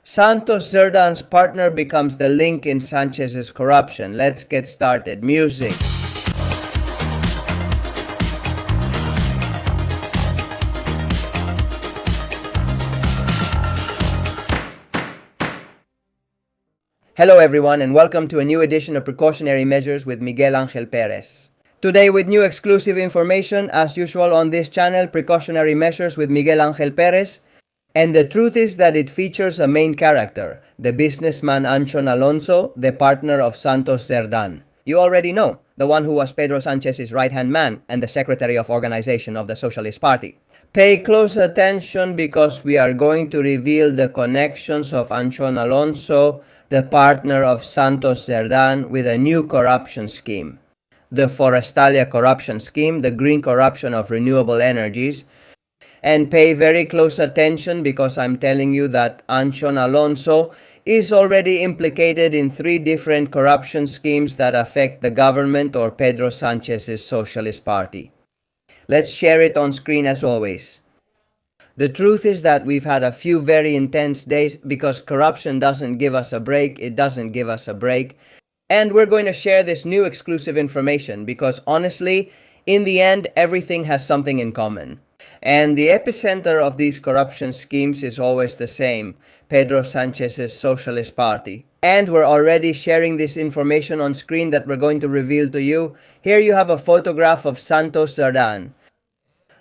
Santos Zerdán's partner becomes the link in Sanchez's corruption. Let's get started. Music. Hello everyone and welcome to a new edition of Precautionary Measures with Miguel Angel Perez. Today with new exclusive information as usual on this channel, Precautionary Measures with Miguel Angel Perez. And the truth is that it features a main character, the businessman Anchon Alonso, the partner of Santos Zerdán. You already know, the one who was Pedro Sanchez's right-hand man and the secretary of organization of the Socialist Party. Pay close attention because we are going to reveal the connections of Anchon Alonso, the partner of Santos Zerdán, with a new corruption scheme. The Forestalia corruption scheme, the green corruption of renewable energies. And pay very close attention because I'm telling you that Anchon Alonso is already implicated in 3 different corruption schemes that affect the government or Pedro Sanchez's Socialist Party. Let's share it on screen as always. The truth is that we've had a few very intense days because corruption doesn't give us a break, it doesn't give us a break. And we're going to share this new exclusive information because honestly, in the end, everything has something in common. And the epicenter of these corruption schemes is always the same, Pedro Sanchez's Socialist Party. And we're already sharing this information on screen that we're going to reveal to you. Here you have a photograph of Santos Zerdán.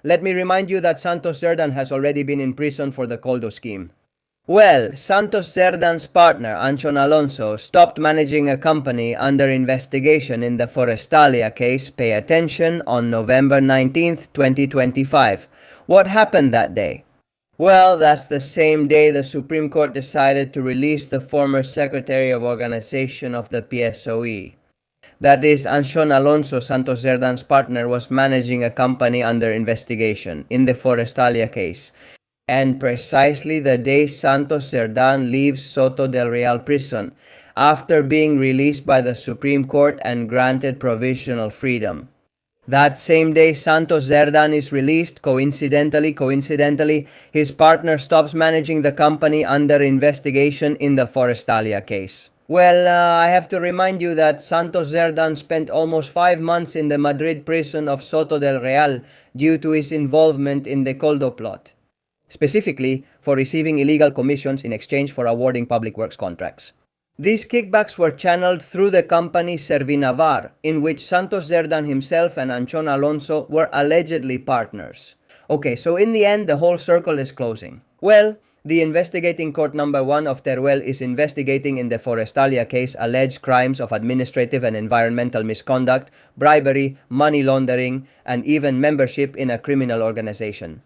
Let me remind you that Santos Zerdán has already been in prison for the Coldo scheme. Well, Santos Zerdán's partner, Anchon Alonso, stopped managing a company under investigation in the Forestalia case, pay attention, on November 19th, 2025. What happened that day? Well, that's the same day the Supreme Court decided to release the former Secretary of Organization of the PSOE. That is, Anchon Alonso, Santos Zerdán's partner, was managing a company under investigation in the Forestalia case. And precisely the day Santos Zerdán leaves Soto del Real prison, after being released by the Supreme Court and granted provisional freedom. That same day Santos Zerdán is released, coincidentally, his partner stops managing the company under investigation in the Forestalia case. Well, I have to remind you that Santos Zerdán spent almost 5 months in the Madrid prison of Soto del Real due to his involvement in the Coldo plot. Specifically for receiving illegal commissions in exchange for awarding public works contracts. These kickbacks were channeled through the company Servinavar, in which Santos Zerdán himself and Anchon Alonso were allegedly partners. Okay, so in the end, the whole circle is closing. Well, the investigating court number 1 of Teruel is investigating in the Forestalia case alleged crimes of administrative and environmental misconduct, bribery, money laundering, and even membership in a criminal organization.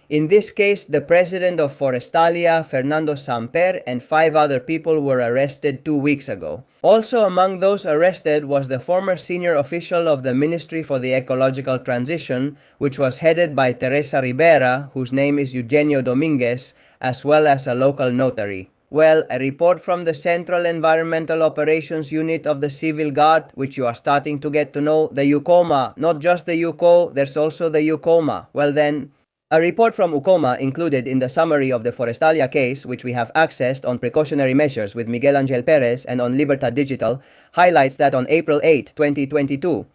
In this case, the president of Forestalia, Fernando Samper, and 5 other people were arrested 2 weeks ago. Also among those arrested was the former senior official of the Ministry for the Ecological Transition, which was headed by Teresa Ribera, whose name is Eugenio Dominguez, as well as a local notary. Well, a report from the Central Environmental Operations Unit of the Civil Guard, which you are starting to get to know, the UCOMA, not just the UCO, there's also the UCOMA. Well then, a report from UCOMA included in the summary of the Forestalia case, which we have accessed on Precautionary Measures with Miguel Angel Perez and on Libertad Digital, highlights that on April 8, 2022,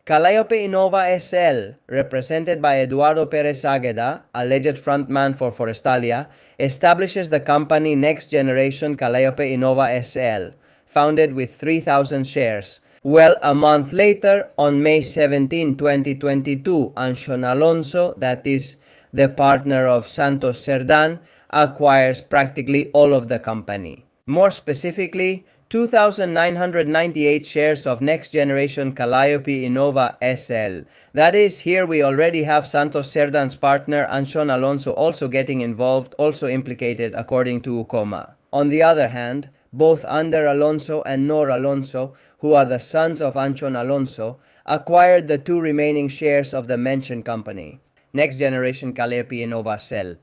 Calliope Innova SL, represented by Eduardo Perez Águeda, alleged frontman for Forestalia, establishes the company Next Generation Calliope Innova SL, founded with 3,000 shares. Well, a month later, on May 17, 2022, Anchon Alonso, that is the partner of Santos Zerdán, acquires practically all of the company. More specifically, 2,998 shares of Next Generation Calliope Innova SL. That is, here we already have Santos Zerdán's partner Anchon Alonso also getting involved, also implicated according to UCOMA. On the other hand, both Ander Alonso and Nor Alonso, who are the sons of Anchon Alonso, acquired the 2 remaining shares of the mentioned company, Next Generation Calliope Innova SL.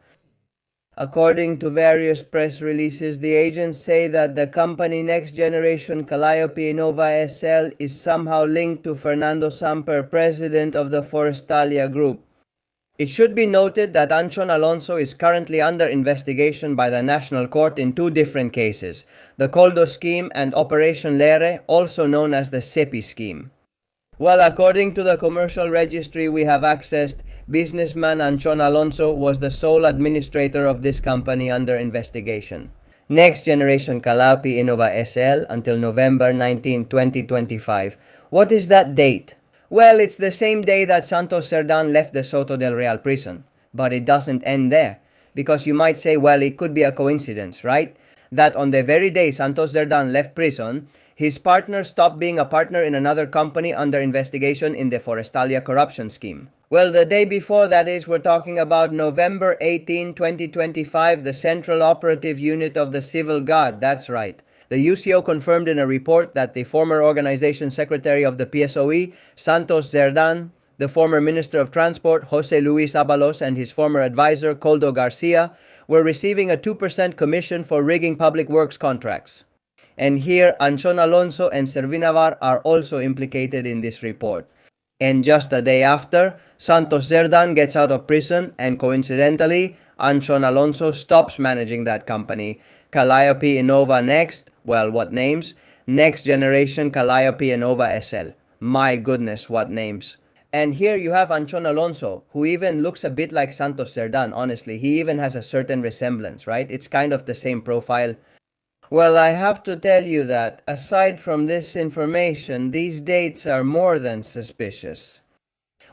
According to various press releases, the agents say that the company Next Generation Calliope Innova SL is somehow linked to Fernando Samper, president of the Forestalia Group. It should be noted that Anchon Alonso is currently under investigation by the National Court in two different cases, the Coldo scheme and Operation Lere, also known as the SEPI scheme. Well, according to the commercial registry we have accessed, businessman Anchon Alonso was the sole administrator of this company under investigation. Next Generation Calliope Innova SL until November 19, 2025. What is that date? Well, it's the same day that Santos Zerdán left the Soto del Real prison. But it doesn't end there. Because you might say, well, it could be a coincidence, right? That on the very day Santos Zerdán left prison, his partner stopped being a partner in another company under investigation in the Forestalia corruption scheme. Well, the day before, that is, we're talking about November 18, 2025, the Central Operative Unit of the Civil Guard, that's right. The UCO confirmed in a report that the former organization secretary of the PSOE, Santos Zerdán, the former Minister of Transport, José Luis Ábalos, and his former advisor, Coldo Garcia, were receiving a 2% commission for rigging public works contracts. And here, Anchon Alonso and Servinavar are also implicated in this report. And just a day after, Santos Zerdán gets out of prison and coincidentally, Anchon Alonso stops managing that company. Calliope Innova Next, well, what names? Next Generation Calliope Innova SL. My goodness, what names. And here you have Anchon Alonso, who even looks a bit like Santos Zerdán, honestly. He even has a certain resemblance, right? It's kind of the same profile. Well, I have to tell you that, aside from this information, these dates are more than suspicious.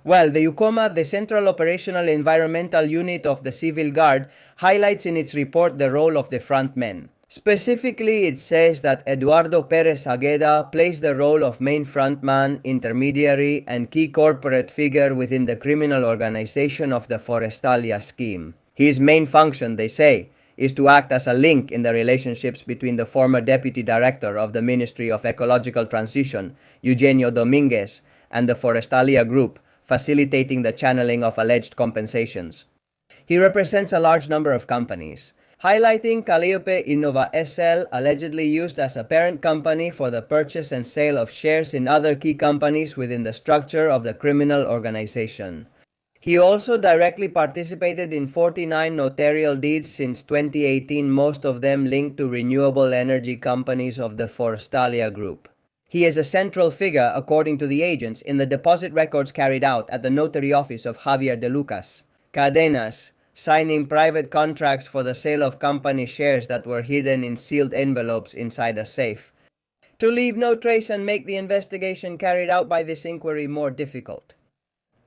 Well, the UCOMA, the Central Operational Environmental Unit of the Civil Guard, highlights in its report the role of the front men. Specifically, it says that Eduardo Perez Agueda plays the role of main frontman, intermediary, and key corporate figure within the criminal organization of the Forestalia scheme. His main function, they say, is to act as a link in the relationships between the former Deputy Director of the Ministry of Ecological Transition, Eugenio Dominguez, and the Forestalia Group, facilitating the channeling of alleged compensations. He represents a large number of companies, highlighting Calliope Innova SL, allegedly used as a parent company for the purchase and sale of shares in other key companies within the structure of the criminal organization. He also directly participated in 49 notarial deeds since 2018, most of them linked to renewable energy companies of the Forestalia Group. He is a central figure, according to the agents, in the deposit records carried out at the notary office of Javier de Lucas, Cadenas, signing private contracts for the sale of company shares that were hidden in sealed envelopes inside a safe, to leave no trace and make the investigation carried out by this inquiry more difficult.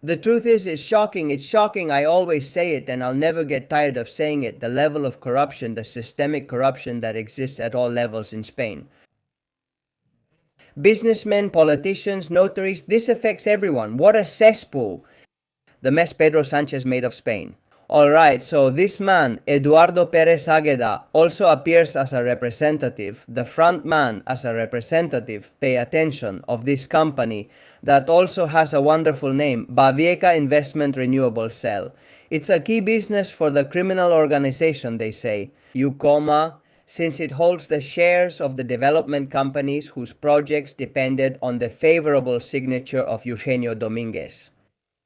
The truth is, it's shocking, I always say it and I'll never get tired of saying it, the level of corruption, the systemic corruption that exists at all levels in Spain. Businessmen, politicians, notaries, this affects everyone. What a cesspool the mess Pedro Sánchez made of Spain. Alright, so this man, Eduardo Pérez Águeda, also appears as a representative, the front man as a representative, pay attention, of this company that also has a wonderful name, Babieca Investment Renewable Cell. It's a key business for the criminal organization, they say, UCOMA, since it holds the shares of the development companies whose projects depended on the favorable signature of Eugenio Dominguez.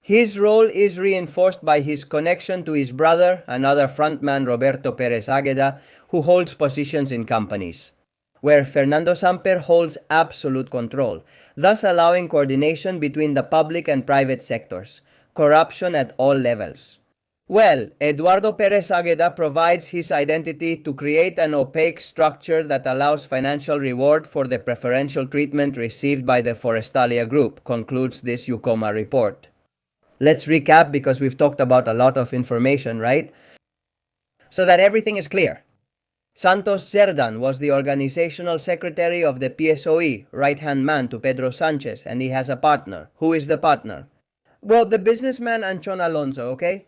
His role is reinforced by his connection to his brother, another frontman Roberto Pérez Águeda, who holds positions in companies, where Fernando Samper holds absolute control, thus allowing coordination between the public and private sectors, corruption at all levels. Well, Eduardo Pérez Águeda provides his identity to create an opaque structure that allows financial reward for the preferential treatment received by the Forestalia Group, concludes this UCOMA report. Let's recap because we've talked about a lot of information, right? So that everything is clear. Santos Zerdán was the organizational secretary of the PSOE, right-hand man to Pedro Sánchez, and he has a partner. Who is the partner? Well, the businessman Anchon Alonso, okay?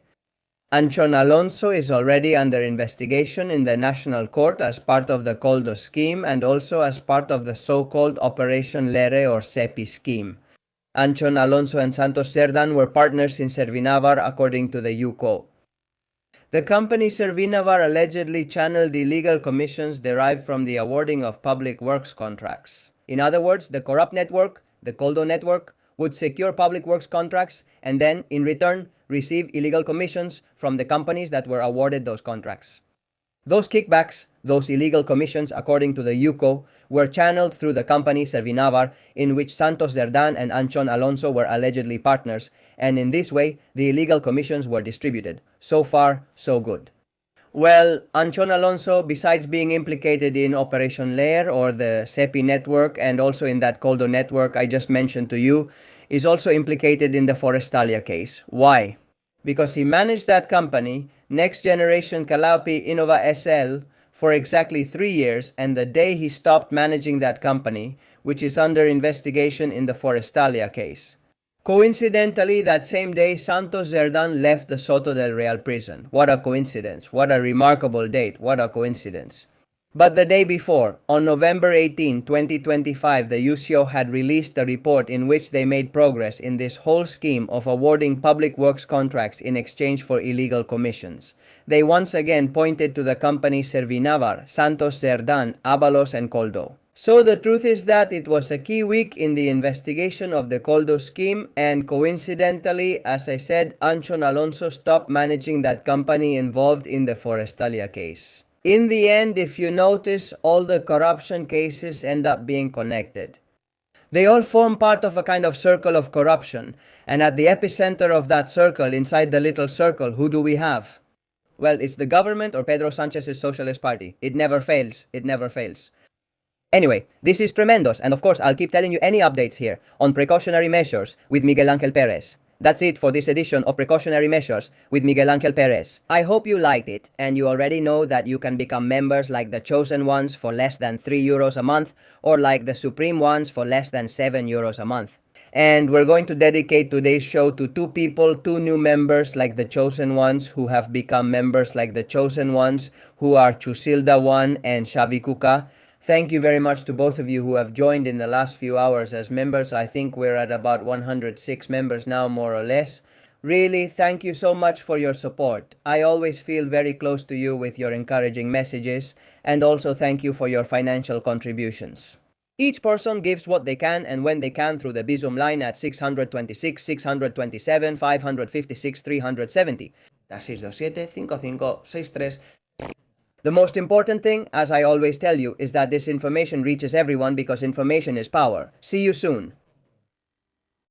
Anchon Alonso is already under investigation in the National Court as part of the Coldo scheme and also as part of the so-called Operation Lere or SEPI scheme. Anchon Alonso and Santos Zerdán were partners in Servinavar according to the UCO. The company Servinavar allegedly channeled illegal commissions derived from the awarding of public works contracts. In other words, the corrupt network, the Coldo network, would secure public works contracts and then, in return, receive illegal commissions from the companies that were awarded those contracts. Those kickbacks, those illegal commissions, according to the UCO, were channeled through the company Servinavar, in which Santos Zerdán and Anchon Alonso were allegedly partners, and in this way, the illegal commissions were distributed. So far, so good. Well, Anchon Alonso, besides being implicated in Operation Lair or the SEPI network and also in that Coldo network I just mentioned to you, is also implicated in the Forestalia case. Why? Because he managed that company, Next Generation Calaupi Innova SL, for exactly 3 years, and the day he stopped managing that company, which is under investigation in the Forestalia case. Coincidentally, that same day, Santos Zerdán left the Soto del Real prison. What a coincidence. What a remarkable date. What a coincidence. But the day before, on November 18, 2025, the UCO had released a report in which they made progress in this whole scheme of awarding public works contracts in exchange for illegal commissions. They once again pointed to the company Servinavar, Santos Zerdán, Abalos and Coldo. So the truth is that it was a key week in the investigation of the Coldo scheme, and coincidentally, as I said, Anchon Alonso stopped managing that company involved in the Forestalia case. In the end, if you notice, all the corruption cases end up being connected. They all form part of a kind of circle of corruption, and at the epicenter of that circle, inside the little circle, who do we have? Well, it's the government or Pedro Sanchez's Socialist Party. It never fails. It never fails. Anyway, this is Tremendos, and of course I'll keep telling you any updates here on precautionary measures with Miguel Ángel Pérez. That's it for this edition of Precautionary Measures with Miguel Ángel Pérez. I hope you liked it, and you already know that you can become members like the Chosen Ones for less than €3 a month, or like the Supreme Ones for less than €7 a month. And we're going to dedicate today's show to two people, two new members like the Chosen Ones who have become members like the Chosen Ones, who are Chusilda 1 and Xavi Kuka. Thank you very much to both of you who have joined in the last few hours as members. I think we're at about 106 members now, more or less. Really, thank you so much for your support. I always feel very close to you with your encouraging messages, and also thank you for your financial contributions. Each person gives what they can and when they can through the Bizum line at 626, 627, 556, 370. That's 627 5563. The most important thing, as I always tell you, is that this information reaches everyone because information is power. See you soon.